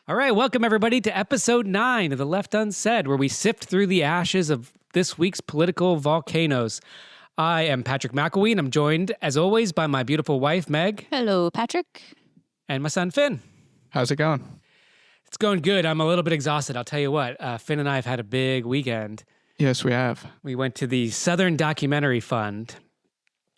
All right, welcome everybody to episode 9 of The Left Unsaid, where we sift through the ashes of this week's political volcanoes. I am Patrick McElwee, and I'm joined, as always, by my beautiful wife, Meg. Hello, Patrick. And my son, Finn. How's it going? It's going good. I'm a little bit exhausted. I'll tell you what, Finn and I have had a big weekend. Yes, we have. We went to the Southern Documentary Fund,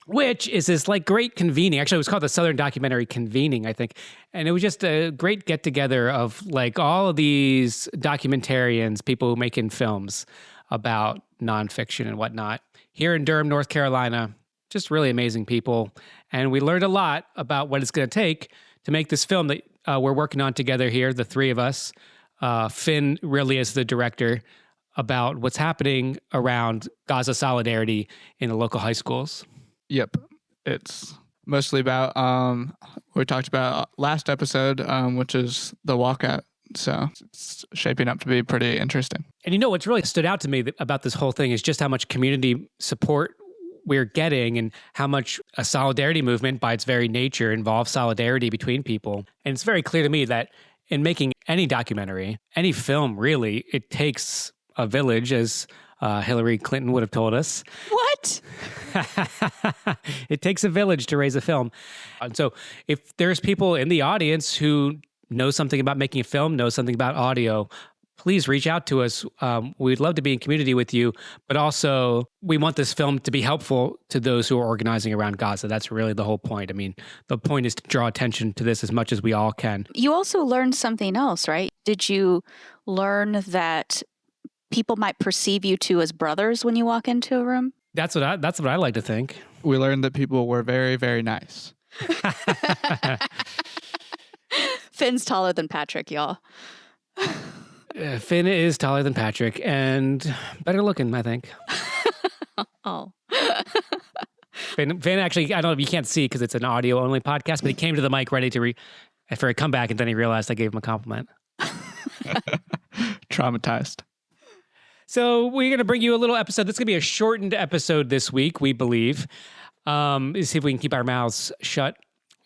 which is this great convening. Actually, it was called the Southern Documentary Convening, I think. And it was just a great get together of all of these documentarians, people who making films about nonfiction and whatnot here in Durham, North Carolina. Just really amazing people. And we learned a lot about what it's going to take to make this film that we're working on together here, the three of us. Finn really is the director, about what's happening around Gaza solidarity in the local high schools. Yep. It's mostly about what we talked about last episode, which is the walkout. So it's shaping up to be pretty interesting. And you know what's really stood out to me about this whole thing is just how much community support we're getting and how much a solidarity movement by its very nature involves solidarity between people. And it's very clear to me that in making any documentary, any film really, it takes a village, as Hillary Clinton would have told us. What? It takes a village to raise a film. And so if there's people in the audience who know something about making a film, know something about audio, please reach out to us. We'd love to be in community with you, but also we want this film to be helpful to those who are organizing around Gaza. That's really the whole point. I mean, the point is to draw attention to this as much as we all can. You also learned something else, right? Did you learn that people might perceive you two as brothers when you walk into a room? That's what I like to think. We learned that people were very, very nice. Finn's taller than Patrick, y'all. Finn is taller than Patrick and better looking, I think. Oh. Finn actually, I don't know if you can't see because it's an audio only podcast, but he came to the mic ready for a comeback, and then he realized I gave him a compliment. Traumatized. So we're going to bring you a little episode. This is going to be a shortened episode this week, we believe. See if we can keep our mouths shut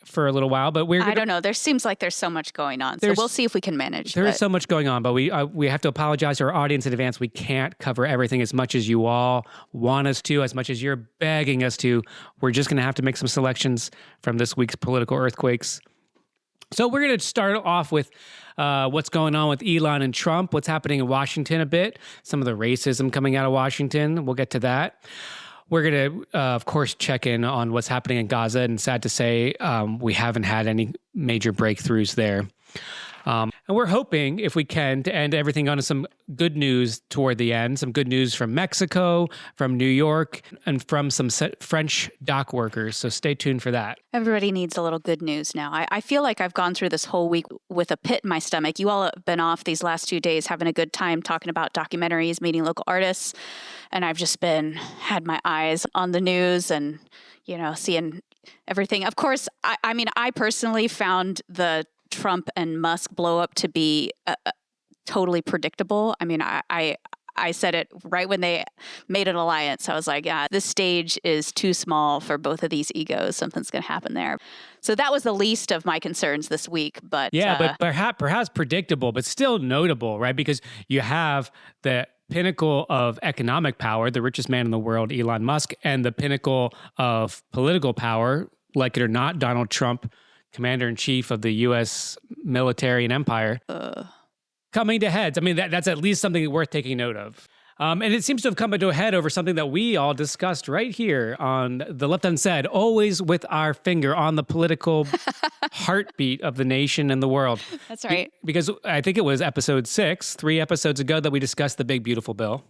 for a little while. But I don't know. There seems like there's so much going on. So we'll see if we can manage. There is so much going on, but we have to apologize to our audience in advance. We can't cover everything as much as you all want us to, as much as you're begging us to. We're just going to have to make some selections from this week's political earthquakes. So we're going to start off with what's going on with Elon and Trump, what's happening in Washington a bit, some of the racism coming out of Washington. We'll get to that. We're going to, of course, check in on what's happening in Gaza. And sad to say, we haven't had any major breakthroughs there. And we're hoping, if we can, to end everything on some good news toward the end. Some good news from Mexico, from New York, and from some French dock workers. So stay tuned for that. Everybody needs a little good news now. I feel like I've gone through this whole week with a pit in my stomach. You all have been off these last 2 days having a good time talking about documentaries, meeting local artists. And I've just had my eyes on the news and, seeing everything. Of course, I personally found the Trump and Musk blow up to be totally predictable. I mean, I said it right when they made an alliance. I was like, yeah, this stage is too small for both of these egos. Something's going to happen there. So that was the least of my concerns this week. But but perhaps predictable, but still notable, right? Because you have the pinnacle of economic power, the richest man in the world, Elon Musk, and the pinnacle of political power, like it or not, Donald Trump, commander-in-chief of the U.S. military and empire, coming to heads. I mean, that's at least something worth taking note of. And it seems to have come to a head over something that we all discussed right here on The Left Unsaid, always with our finger on the political heartbeat of the nation and the world. That's right. Because I think it was episode 6, 3 episodes ago, that we discussed the big, beautiful bill.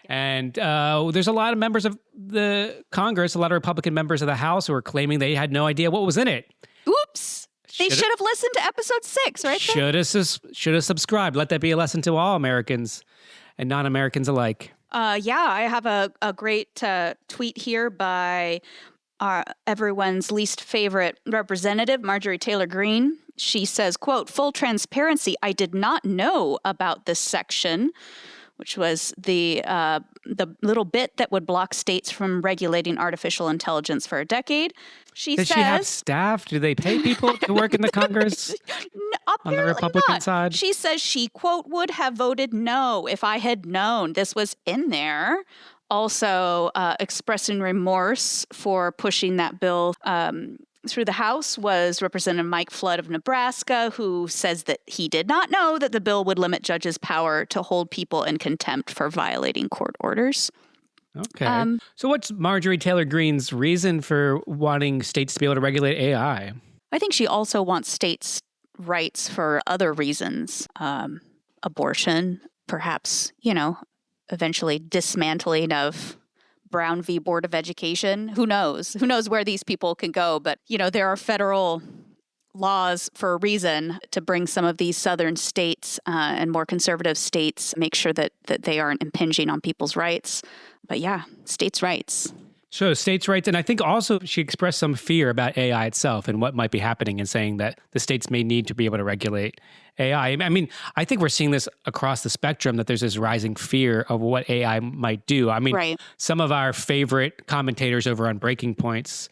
And there's a lot of members of the Congress, a lot of Republican members of the House who are claiming they had no idea what was in it. Oops. They should have listened to episode 6, right? Should have subscribed. Let that be a lesson to all Americans and non-Americans alike. I have a great tweet here by everyone's least favorite representative, Marjorie Taylor Greene. She says, quote, "Full transparency, I did not know about this section," which was the little bit that would block states from regulating artificial intelligence for a decade. Does she have staff? Do they pay people to work in the Congress on the Republican side? She says she, quote, would have voted no if I had known this was in there. Also expressing remorse for pushing that bill through the House was Representative Mike Flood of Nebraska, who says that he did not know that the bill would limit judges' power to hold people in contempt for violating court orders. Okay. So what's Marjorie Taylor Greene's reason for wanting states to be able to regulate AI? I think she also wants states' rights for other reasons. Abortion, perhaps, eventually dismantling of Brown v. Board of Education. Who knows? Who knows where these people can go? But, there are federal laws for a reason to bring some of these southern states and more conservative states, make sure that they aren't impinging on people's rights. But yeah, states' rights. So states' rights. And I think also she expressed some fear about AI itself and what might be happening and saying that the states may need to be able to regulate AI. I mean, I think we're seeing this across the spectrum, that there's this rising fear of what AI might do. I mean, right. Some of our favorite commentators over on Breaking Point's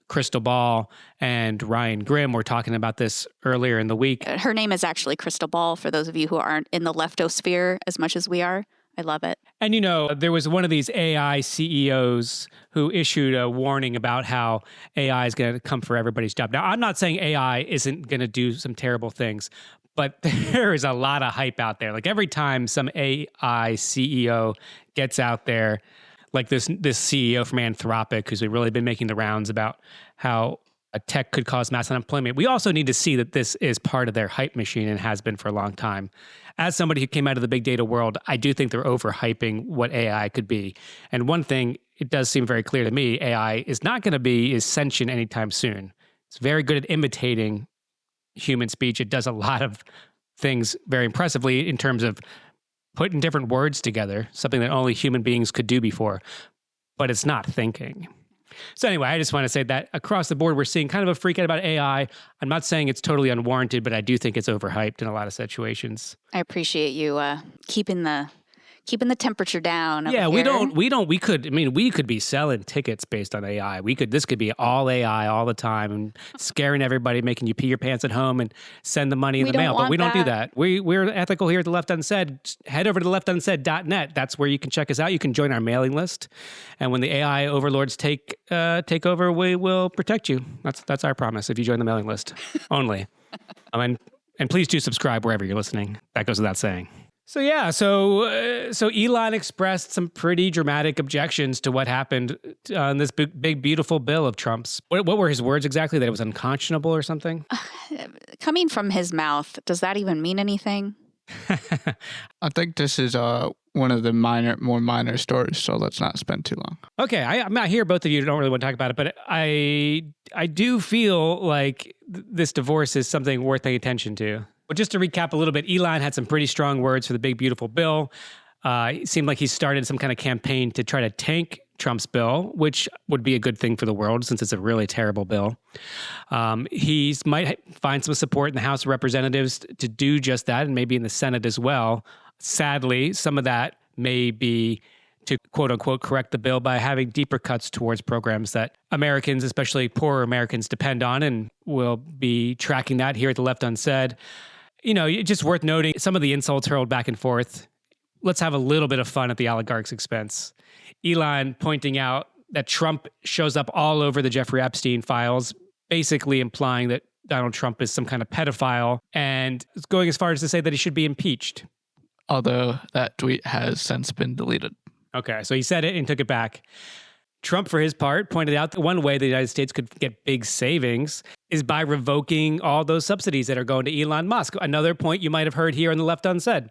Crystal Ball and Ryan Grimm were talking about this earlier in the week. Her name is actually Crystal Ball, for those of you who aren't in the leftosphere as much as we are. I love it. And there was one of these AI CEOs who issued a warning about how AI is going to come for everybody's job. Now, I'm not saying AI isn't going to do some terrible things, but there is a lot of hype out there. Like every time some AI CEO gets out there, like this CEO from Anthropic, who's really been making the rounds about how a tech could cause mass unemployment. We also need to see that this is part of their hype machine and has been for a long time. As somebody who came out of the big data world, I do think they're overhyping what AI could be. And one thing, it does seem very clear to me, AI is not going to be sentient anytime soon. It's very good at imitating human speech. It does a lot of things very impressively in terms of putting different words together, something that only human beings could do before, but it's not thinking. So anyway, I just want to say that across the board, we're seeing kind of a freak out about AI. I'm not saying it's totally unwarranted, but I do think it's overhyped in a lot of situations. I appreciate you keeping the temperature down. Yeah, we could be selling tickets based on AI. This could be all AI all the time and scaring everybody, making you pee your pants at home and send the money in the mail. But we don't do that. We're ethical here at the Left Unsaid. Head over to leftunsaid.net. That's where you can check us out. You can join our mailing list. And when the AI overlords take over, we will protect you. That's our promise if you join the mailing list only. And please do subscribe wherever you're listening. That goes without saying. So yeah, so Elon expressed some pretty dramatic objections to what happened on this big, beautiful bill of Trump's. What were his words exactly? That it was unconscionable or something? Coming from his mouth, does that even mean anything? I think this is one of the more minor stories, so let's not spend too long. Okay, I hear both of you don't really want to talk about it, but I do feel like this divorce is something worth paying attention to. But just to recap a little bit, Elon had some pretty strong words for the big, beautiful bill. It seemed like he started some kind of campaign to try to tank Trump's bill, which would be a good thing for the world since it's a really terrible bill. He might find some support in the House of Representatives to do just that, and maybe in the Senate as well. Sadly, some of that may be to quote unquote correct the bill by having deeper cuts towards programs that Americans, especially poorer Americans, depend on, and we'll be tracking that here at the Left Unsaid. It's just worth noting some of the insults hurled back and forth. Let's have a little bit of fun at the oligarch's expense. Elon pointing out that Trump shows up all over the Jeffrey Epstein files, basically implying that Donald Trump is some kind of pedophile, and going as far as to say that he should be impeached. Although that tweet has since been deleted. Okay, so he said it and took it back. Trump, for his part, pointed out that one way the United States could get big savings is by revoking all those subsidies that are going to Elon Musk. Another point you might have heard here on the Left Unsaid.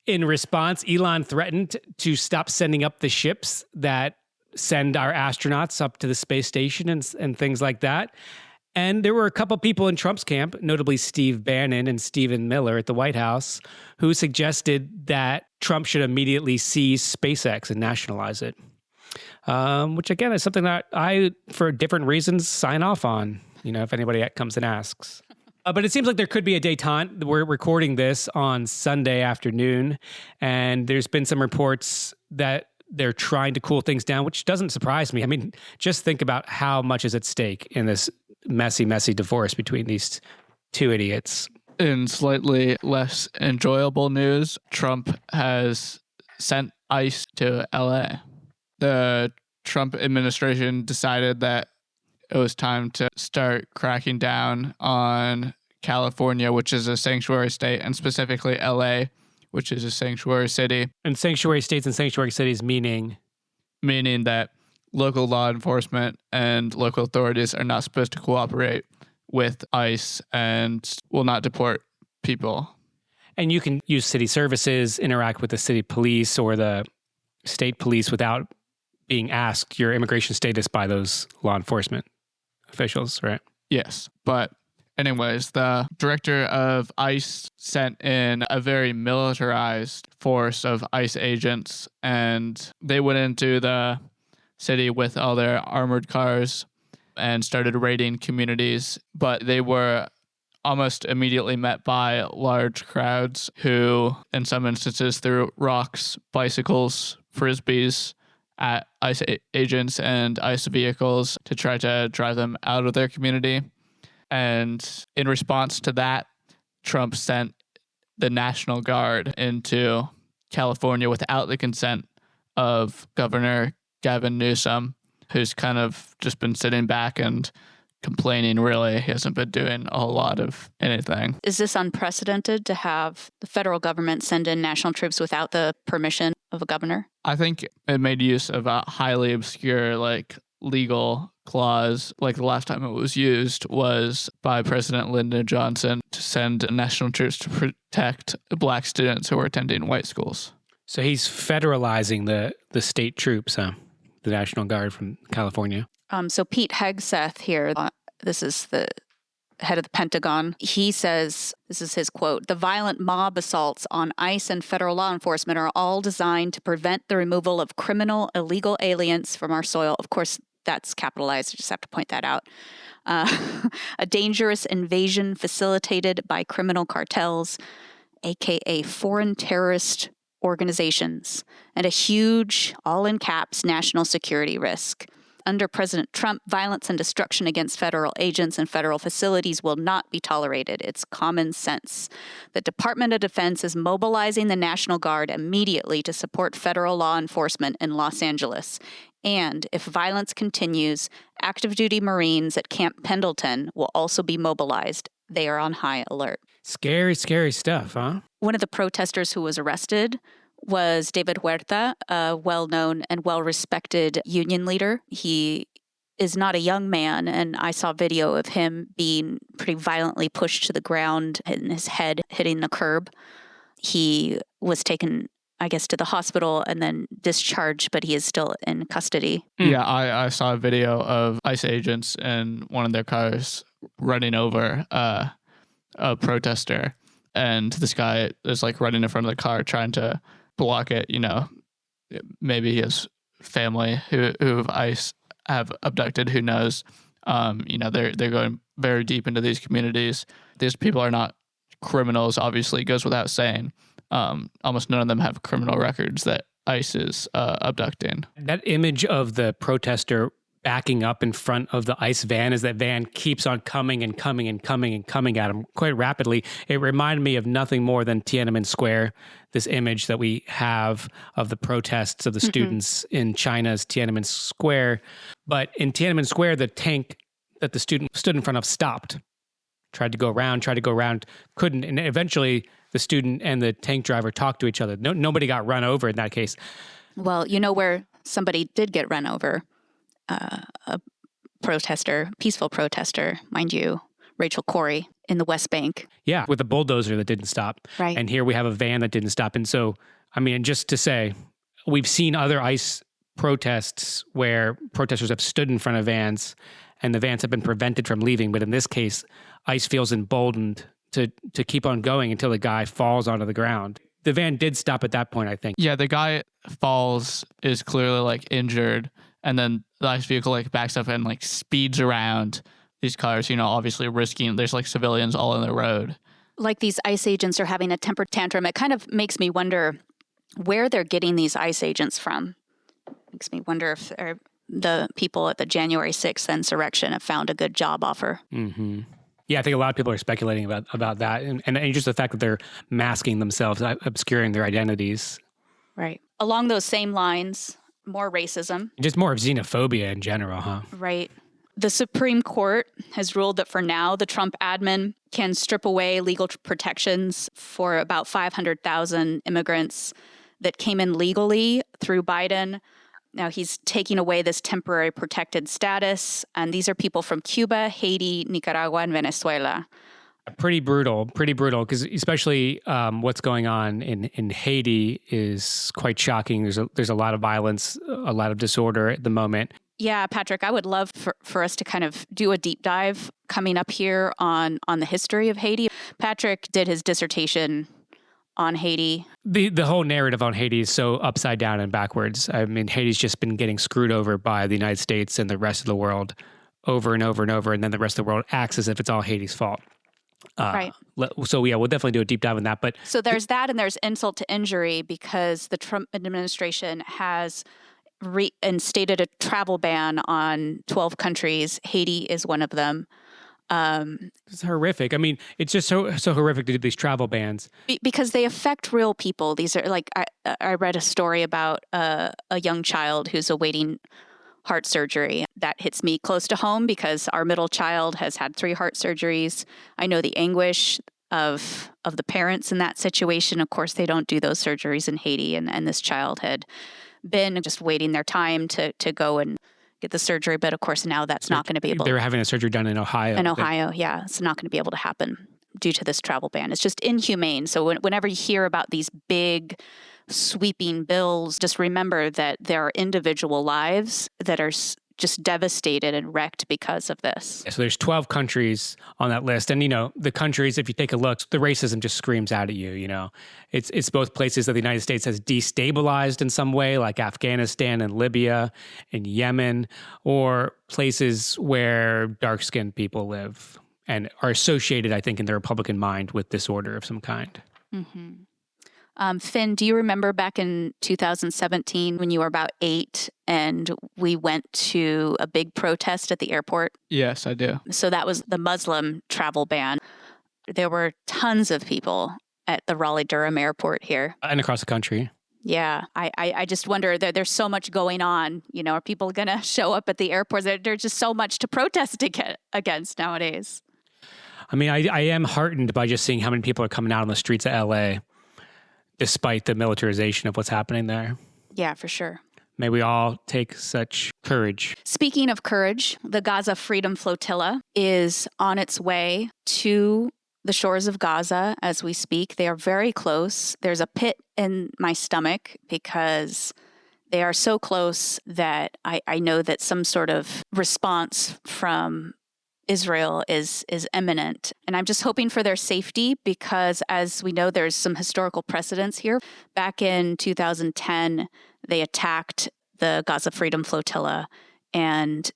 In response, Elon threatened to stop sending up the ships that send our astronauts up to the space station and things like that. And there were a couple people in Trump's camp, notably Steve Bannon and Stephen Miller at the White House, who suggested that Trump should immediately seize SpaceX and nationalize it. Which again is something that I, for different reasons, sign off on, if anybody comes and asks. But it seems like there could be a détente. We're recording this on Sunday afternoon, and there's been some reports that they're trying to cool things down, which doesn't surprise me. I mean, just think about how much is at stake in this messy, messy divorce between these two idiots. In slightly less enjoyable news, Trump has sent ICE to LA. The Trump administration decided that it was time to start cracking down on California, which is a sanctuary state, and specifically LA, which is a sanctuary city. And sanctuary states and sanctuary cities meaning that local law enforcement and local authorities are not supposed to cooperate with ICE and will not deport people. And you can use city services, interact with the city police or the state police without being asked your immigration status by those law enforcement officials, right? Yes. But anyways, the director of ICE sent in a very militarized force of ICE agents, and they went into the city with all their armored cars and started raiding communities. But they were almost immediately met by large crowds who, in some instances, threw rocks, bicycles, frisbees at ICE agents and ICE vehicles to try to drive them out of their community. And in response to that, Trump sent the National Guard into California without the consent of Governor Gavin Newsom, who's kind of just been sitting back and complaining, really. He hasn't been doing a whole lot of anything. Is this unprecedented to have the federal government send in national troops without the permission of a governor? I think it made use of a highly obscure, legal clause. Like the last time it was used was by President Lyndon Johnson to send national troops to protect Black students who were attending white schools. So he's federalizing the state troops, the National Guard from California. So Pete Hegseth here, this is the head of the Pentagon. He says, this is his quote, "The violent mob assaults on ICE and federal law enforcement are all designed to prevent the removal of criminal, illegal aliens from our soil." Of course, that's capitalized. I just have to point that out. A dangerous invasion facilitated by criminal cartels, aka foreign terrorist organizations, and a huge, all in caps, national security risk. Under President Trump, violence and destruction against federal agents and federal facilities will not be tolerated. It's common sense. The Department of Defense is mobilizing the National Guard immediately to support federal law enforcement in Los Angeles. And if violence continues, active duty Marines at Camp Pendleton will also be mobilized. They are on high alert. Scary, scary stuff, huh? One of the protesters who was arrested was David Huerta, a well-known and well-respected union leader. He is not a young man, and I saw video of him being pretty violently pushed to the ground and his head hitting the curb. He was taken, I guess, to the hospital and then discharged, but he is still in custody. Yeah, I saw a video of ICE agents in one of their cars running over a protester, and this guy is running in front of the car trying to block it. Maybe his family who ICE have abducted, who knows. They're going very deep into these communities. These people are not criminals, obviously, it goes without saying. Almost none of them have criminal records that ICE is abducting. That image of the protester backing up in front of the ICE van as that van keeps on coming and coming and coming and coming at him quite rapidly. It reminded me of nothing more than Tiananmen Square, this image that we have of the protests of the students in China's Tiananmen Square. But in Tiananmen Square, the tank that the student stood in front of stopped, tried to go around, couldn't. And eventually the student and the tank driver talked to each other. Nobody got run over in that case. Well, you know where somebody did get run over? A protester, peaceful protester, mind you, Rachel Corrie in the West Bank. Yeah, with a bulldozer that didn't stop. Right. And here we have a van that didn't stop. And so, just to say, we've seen other ICE protests where protesters have stood in front of vans and the vans have been prevented from leaving. But in this case, ICE feels emboldened to keep on going until the guy falls onto the ground. The van did stop at that point, I think. Yeah, the guy falls, is clearly injured, and then the ICE vehicle backs up and speeds around. these cars, obviously risking, there's like civilians all on the road. Like these ICE agents are having a temper tantrum. It kind of makes me wonder where they're getting these ICE agents from. Makes me wonder if the people at the January 6th insurrection have found a good job offer. Mm-hmm. Yeah, I think a lot of people are speculating about that. And just the fact that they're masking themselves, obscuring their identities. Right. Along those same lines, more racism. Just more of xenophobia in general, huh? Right. The Supreme Court has ruled that for now, the Trump admin can strip away legal protections for about 500,000 immigrants that came in legally through Biden. Now he's taking away this temporary protected status. And these are people from Cuba, Haiti, Nicaragua, and Venezuela. Pretty brutal, because especially what's going on in Haiti is quite shocking. There's a lot of violence, a lot of disorder at the moment. Yeah, Patrick, I would love for us to kind of do a deep dive coming up here on the history of Haiti. Patrick did his dissertation on Haiti. The whole narrative on Haiti is so upside down and backwards. I mean, Haiti's just been getting screwed over by the United States and the rest of the world over and over and over, and then the rest of the world acts as if it's all Haiti's fault. Right. So yeah, we'll definitely do a deep dive on that. But so there's that, and there's insult to injury because the Trump administration has reinstated a travel ban on 12 countries. Haiti is one of them. It's horrific. I mean, it's just so horrific to do these travel bans because they affect real people. These are like I read a story about a young child who's awaiting heart surgery. That hits me close to home because our middle child has had 3 heart surgeries. I know the anguish of the parents in that situation. Of course, they don't do those surgeries in Haiti, and this child had been just waiting their time to go and get the surgery. But of course, now that's not going to be able. They were having a surgery done in Ohio. Yeah, it's not going to be able to happen due to this travel ban. It's just inhumane. So whenever you hear about these big sweeping bills, just remember that there are individual lives that are just devastated and wrecked because of this. So there's 12 countries on that list. And, the countries, if you take a look, the racism just screams out at you, It's both places that the United States has destabilized in some way, like Afghanistan and Libya and Yemen, or places where dark-skinned people live and are associated, I think, in the Republican mind with disorder of some kind. Mm-hmm. Finn, do you remember back in 2017 when you were about 8 and we went to a big protest at the airport? Yes, I do. So that was the Muslim travel ban. There were tons of people at the Raleigh-Durham airport here. And across the country. Yeah, I just wonder, there's so much going on. Are people going to show up at the airports? There's just so much to protest against nowadays. I mean, I am heartened by just seeing how many people are coming out on the streets of LA, despite the militarization of what's happening there. Yeah, for sure. May we all take such courage. Speaking of courage, the Gaza Freedom Flotilla is on its way to the shores of Gaza as we speak. They are very close. There's a pit in my stomach because they are so close that I know that some sort of response from Israel is imminent. And I'm just hoping for their safety because, as we know, there's some historical precedents here. Back in 2010, they attacked the Gaza Freedom Flotilla and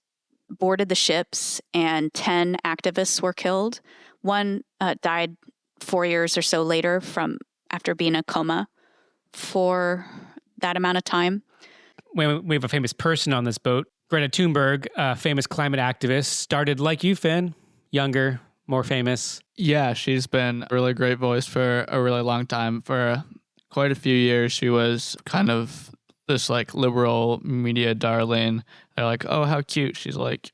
boarded the ships, and 10 activists were killed. One died 4 years or so later after being in a coma for that amount of time. We have a famous person on this boat. Greta Thunberg, a famous climate activist, started like you, Finn, younger, more famous. Yeah, she's been a really great voice for a really long time. For quite a few years, she was kind of this like liberal media darling. They're like, oh, how cute. She's like,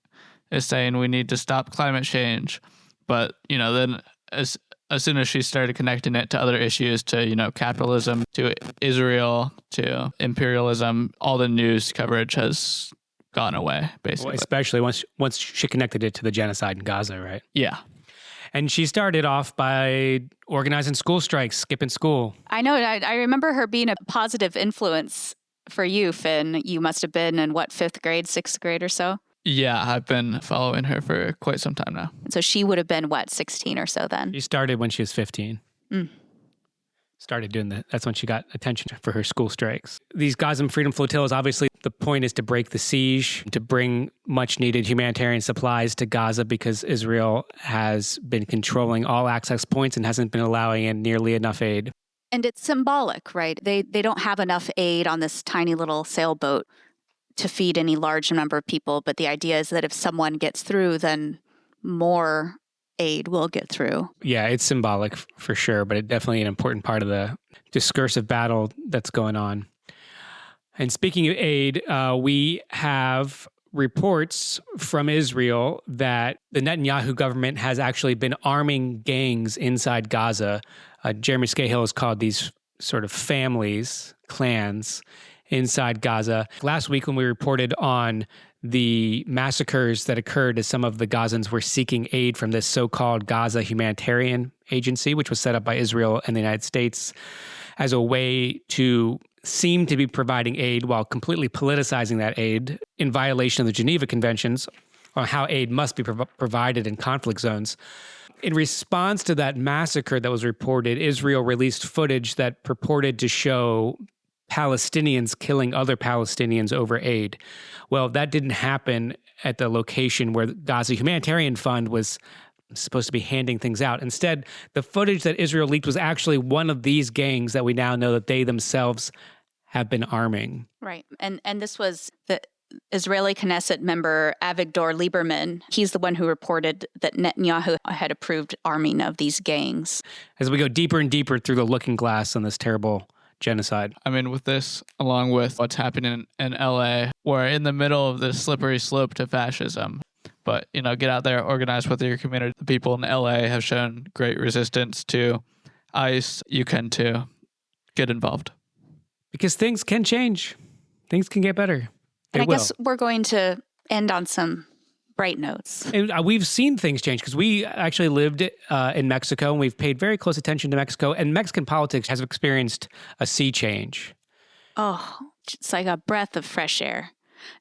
is saying we need to stop climate change. But, then as soon as she started connecting it to other issues, to, capitalism, to Israel, to imperialism, all the news coverage has gone away, basically. Well, especially once she connected it to the genocide in Gaza, right? Yeah. And she started off by organizing school strikes, skipping school. I know. I remember her being a positive influence for you, Finn. You must have been in, 5th grade, 6th grade or so? Yeah, I've been following her for quite some time now. So she would have been, 16 or so then? She started when she was 15. Started doing that. That's when she got attention for her school strikes. These Gaza Freedom Flotillas, obviously, The point is to break the siege, to bring much needed humanitarian supplies to Gaza because Israel has been controlling all access points and hasn't been allowing in nearly enough aid. And it's symbolic, right? They don't have enough aid on this tiny little sailboat to feed any large number of people. But the idea is that if someone gets through, then more aid will get through. Yeah, it's symbolic for sure, but it's definitely an important part of the discursive battle that's going on. And speaking of aid, we have reports from Israel that the Netanyahu government has actually been arming gangs inside Gaza. Jeremy Scahill has called these sort of families, clans inside Gaza. Last week when we reported on the massacres that occurred as some of the Gazans were seeking aid from this so-called Gaza Humanitarian Agency, which was set up by Israel and the United States as a way to seem to be providing aid while completely politicizing that aid in violation of the Geneva Conventions on how aid must be provided in conflict zones. In response to that massacre that was reported, Israel released footage that purported to show Palestinians killing other Palestinians over aid. Well, that didn't happen at the location where the Gaza Humanitarian Fund was supposed to be handing things out. Instead, the footage that Israel leaked was actually one of these gangs that we now know that they themselves have been arming. Right. And this was the Israeli Knesset member Avigdor Lieberman. He's the one who reported that Netanyahu had approved arming of these gangs. As we go deeper and deeper through the looking glass on this terrible genocide. I mean, with this, along with what's happening in LA, we're in the middle of this slippery slope to fascism. But, get out there, organize with your community. The people in LA have shown great resistance to ICE. You can too. Get involved. Because things can change. Things can get better. And I guess we're going to end on some bright notes. And we've seen things change because we actually lived in Mexico and we've paid very close attention to Mexico. And Mexican politics has experienced a sea change. Oh, it's like a breath of fresh air.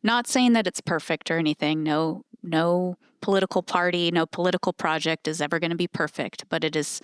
Not saying that it's perfect or anything. No political party, no political project is ever going to be perfect, but it is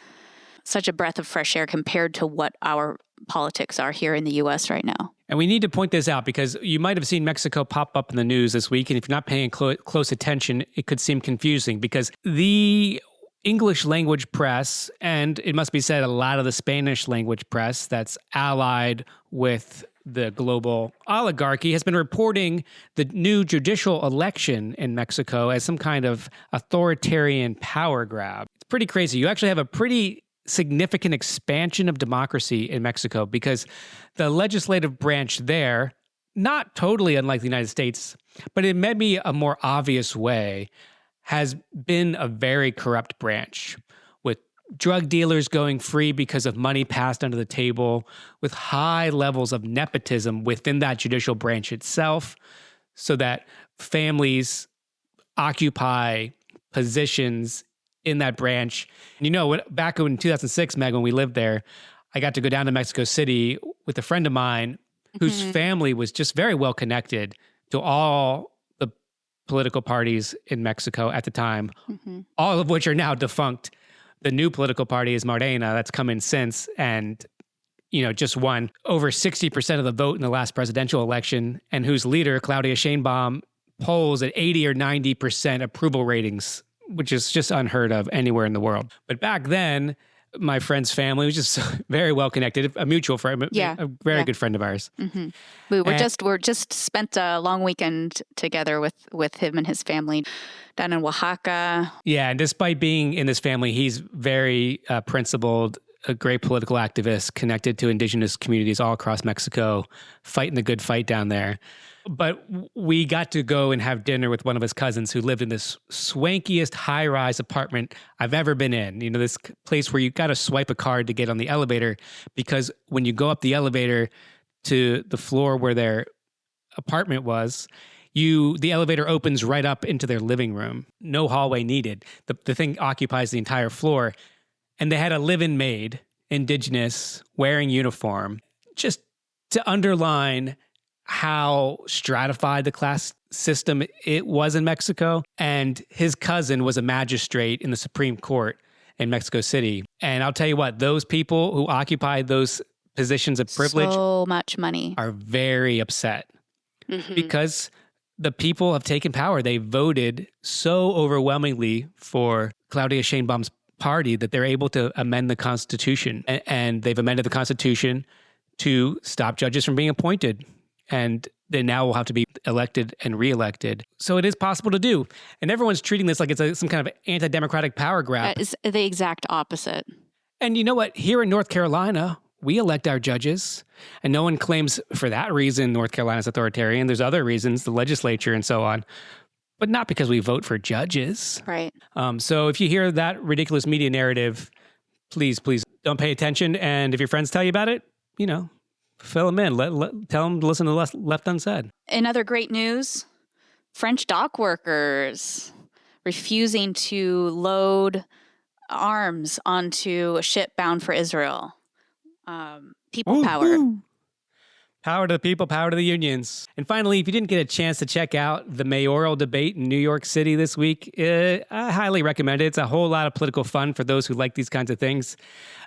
such a breath of fresh air compared to what our politics are here in the U.S. right now. And we need to point this out because you might have seen Mexico pop up in the news this week. And if you're not paying close attention, it could seem confusing because the English language press, and it must be said, a lot of the Spanish language press that's allied with the global oligarchy has been reporting the new judicial election in Mexico as some kind of authoritarian power grab. It's pretty crazy. You actually have a pretty significant expansion of democracy in Mexico because the legislative branch there, not totally unlike the United States, but in maybe a more obvious way, has been a very corrupt branch with drug dealers going free because of money passed under the table, with high levels of nepotism within that judicial branch itself, so that families occupy positions in that branch. And back in 2006, Meg, when we lived there, I got to go down to Mexico City with a friend of mine whose family was just very well connected to all the political parties in Mexico at the time, all of which are now defunct. The new political party is Morena, that's come in since, and just won over 60% of the vote in the last presidential election, and whose leader, Claudia Sheinbaum, polls at 80 or 90% approval ratings, which is just unheard of anywhere in the world. But back then, my friend's family was just very well connected, a mutual friend, a very good friend of ours. We just spent a long weekend together with him and his family down in Oaxaca. Yeah, and despite being in this family, he's very principled, a great political activist connected to indigenous communities all across Mexico, fighting the good fight down there. But we got to go and have dinner with one of his cousins who lived in this swankiest high-rise apartment I've ever been in. This place where you got to swipe a card to get on the elevator because when you go up the elevator to the floor where their apartment was, the elevator opens right up into their living room. No hallway needed. The thing occupies the entire floor. And they had a live-in maid, indigenous, wearing uniform, just to underline how stratified the class system it was in Mexico. And his cousin was a magistrate in the Supreme Court in Mexico City. And I'll tell you what, those people who occupied those positions of privilege, so much money, are very upset because the people have taken power. They voted so overwhelmingly for Claudia Sheinbaum's party that they're able to amend the Constitution. And they've amended the Constitution to stop judges from being appointed. And they now will have to be elected and reelected. So it is possible to do. And everyone's treating this like it's some kind of anti-democratic power grab. That is the exact opposite. And you know what? Here in North Carolina, we elect our judges. And no one claims for that reason North Carolina's authoritarian. There's other reasons, the legislature and so on. But not because we vote for judges. Right. So if you hear that ridiculous media narrative, please don't pay attention. And if your friends tell you about it, fill them in. Tell them to listen to Left Unsaid. In other great news, French dockworkers refusing to load arms onto a ship bound for Israel. People power. Power to the people, power to the unions. And finally, if you didn't get a chance to check out the mayoral debate in New York City this week, I highly recommend it. It's a whole lot of political fun for those who like these kinds of things.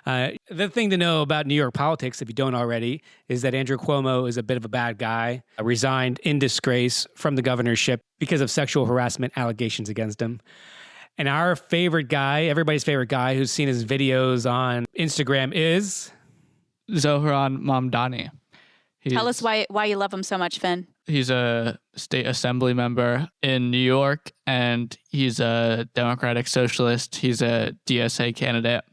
The thing to know about New York politics, if you don't already, is that Andrew Cuomo is a bit of a bad guy, resigned in disgrace from the governorship because of sexual harassment allegations against him. And our favorite guy, everybody's favorite guy who's seen his videos on Instagram is Zohran Mamdani. Tell us why you love him so much, Finn. He's a state assembly member in New York, and he's a Democratic Socialist. He's a DSA candidate,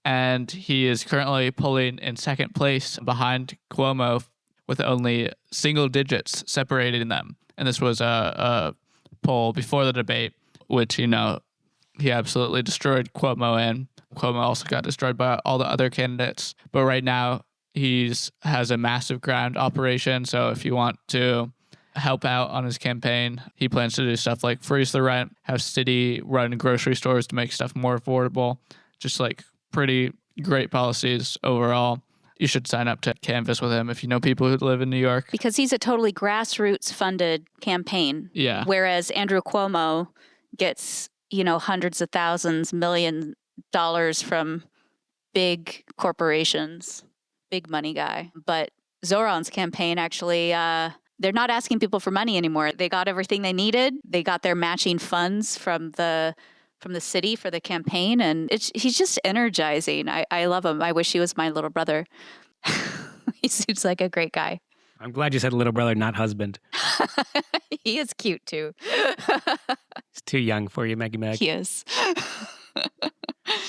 and he is currently polling in second place behind Cuomo with only single digits separating them. And this was a poll before the debate, which, he absolutely destroyed Cuomo in. Cuomo also got destroyed by all the other candidates. But right now, has a massive ground operation. So if you want to help out on his campaign, he plans to do stuff like freeze the rent, have city run grocery stores to make stuff more affordable. Just like pretty great policies overall. You should sign up to canvass with him if you know people who live in New York. Because he's a totally grassroots funded campaign. Yeah. Whereas Andrew Cuomo gets, hundreds of thousands, $1 million from big corporations. Big money guy. But Zoran's campaign actually, they're not asking people for money anymore. They got everything they needed. They got their matching funds from the city for the campaign, and he's just energizing. I love him. I wish he was my little brother. He seems like a great guy. I'm glad you said little brother, not husband. He is cute too. He's too young for you, Maggie Meg. He is.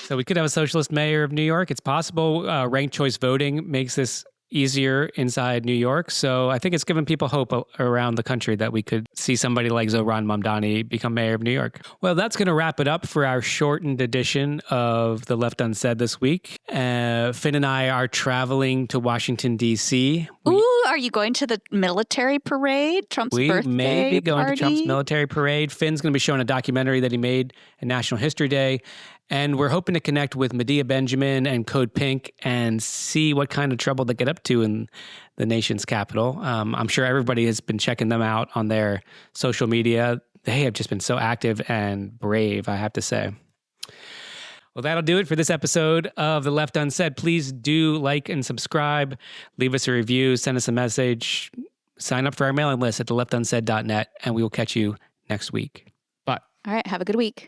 So we could have a socialist mayor of New York. It's possible. Ranked choice voting makes this easier inside New York. So I think it's given people hope around the country that we could see somebody like Zohran Mamdani become mayor of New York. Well, that's going to wrap it up for our shortened edition of The Left Unsaid this week. Finn and I are traveling to Washington, D.C. Ooh, are you going to the military parade? Trump's birthday We may be going party? to Trump's military parade. Finn's going to be showing a documentary that he made at National History Day. And we're hoping to connect with Medea Benjamin and Code Pink and see what kind of trouble they get up to in the nation's capital. I'm sure everybody has been checking them out on their social media. They have just been so active and brave, I have to say. Well, that'll do it for this episode of The Left Unsaid. Please do like and subscribe, leave us a review, send us a message, sign up for our mailing list at theleftunsaid.net, and we will catch you next week. Bye. All right, have a good week.